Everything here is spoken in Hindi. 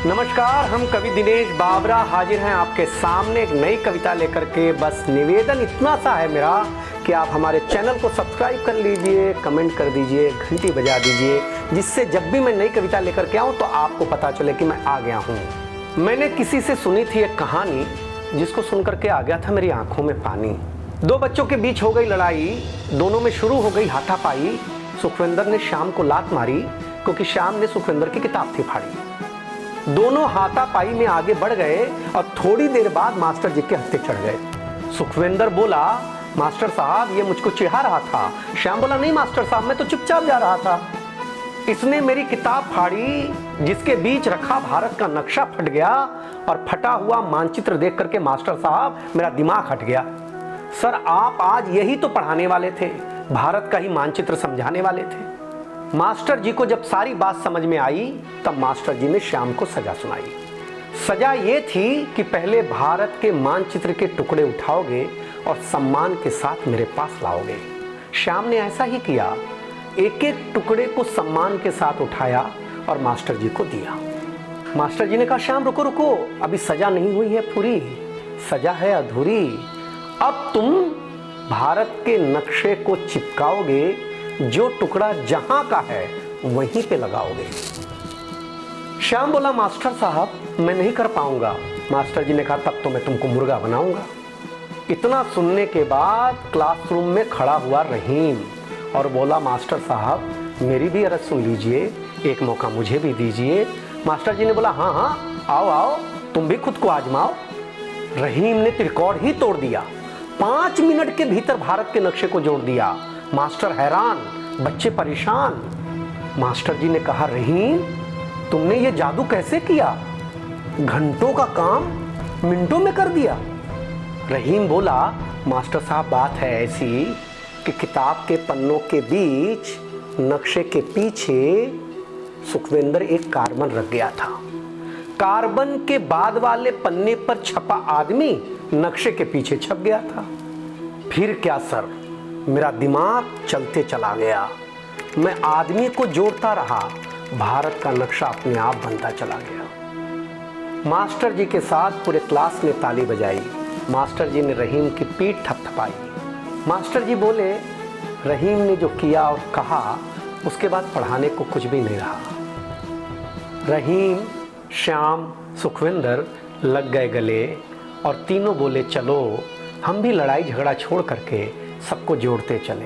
नमस्कार, हम कवि दिनेश बावरा हाजिर हैं आपके सामने एक नई कविता लेकर के। बस निवेदन इतना सा है मेरा कि आप हमारे चैनल को सब्सक्राइब कर लीजिए, कमेंट कर दीजिए, घंटी बजा दीजिए, जिससे जब भी मैं नई कविता लेकर के आऊँ तो आपको पता चले कि मैं आ गया हूँ। मैंने किसी से सुनी थी एक कहानी, जिसको सुन करके आ गया था मेरी आंखों में पानी। दो बच्चों के बीच हो गई लड़ाई, दोनों में शुरू हो गई हाथापाई। सुखविंदर ने श्याम को लात मारी क्योंकि श्याम ने सुखविंदर की किताब थी फाड़ी। दोनों हाथापाई में आगे बढ़ गए और थोड़ी देर बाद मास्टर जी के हत्थे चढ़ गए। सुखविंदर बोला, मास्टर साहब ये मुझको चिढ़ा रहा था। श्याम बोला, नहीं मास्टर साहब, मैं तो चुपचाप जा रहा था। इसने मेरी किताब फाड़ी, जिसके बीच रखा भारत का नक्शा फट गया और फटा हुआ मानचित्र देख करके मास्टर साहब मेरा दिमाग हट गया। सर, आप आज यही तो पढ़ाने वाले थे, भारत का ही मानचित्र समझाने वाले थे। मास्टर जी को जब सारी बात समझ में आई तब मास्टर जी ने श्याम को सजा सुनाई। सजा ये थी कि पहले भारत के मानचित्र के टुकड़े उठाओगे और सम्मान के साथ मेरे पास लाओगे। श्याम ने ऐसा ही किया, एक एक टुकड़े को सम्मान के साथ उठाया और मास्टर जी को दिया। मास्टर जी ने कहा, श्याम रुको रुको, अभी सजा नहीं हुई है पूरी, सजा है अधूरी। अब तुम भारत के नक्शे को चिपकाओगे, जो टुकड़ा जहां का है वहीं पे लगाओगे। श्याम बोला, मास्टर साहब मैं नहीं कर पाऊंगा। मास्टर जी ने कहा, तब तो मैं तुमको मुर्गा बनाऊंगा। इतना सुनने के बाद क्लासरूम में खड़ा हुआ रहीम और बोला, मास्टर साहब मेरी भी अर्ज सुन लीजिए, एक मौका मुझे भी दीजिए। मास्टर जी ने बोला, हाँ हाँ आओ आओ, तुम भी खुद को आजमाओ। रहीम ने रिकॉर्ड ही तोड़ दिया, 5 मिनट के भीतर भारत के नक्शे को जोड़ दिया। मास्टर हैरान, बच्चे परेशान। मास्टर जी ने कहा, रहीम तुमने ये जादू कैसे किया? घंटों का काम मिनटों में कर दिया। रहीम बोला, मास्टर साहब बात है ऐसी कि किताब के पन्नों के बीच नक्शे के पीछे सुखविंदर एक कार्बन रख गया था। कार्बन के बाद वाले पन्ने पर छपा आदमी नक्शे के पीछे छप गया था। फिर क्या सर, मेरा दिमाग चलते चला गया। मैं आदमी को जोड़ता रहा, भारत का नक्शा अपने आप बनता चला गया। मास्टर जी के साथ पूरे क्लास ने ताली बजाई। मास्टर जी ने रहीम की पीठ थपथपाई। मास्टर जी बोले, रहीम ने जो किया और कहा उसके बाद पढ़ाने को कुछ भी नहीं रहा। रहीम, श्याम, सुखविंदर लग गए गले और तीनों बोले, चलो हम भी लड़ाई झगड़ा छोड़ करके सबको जोड़ते चले।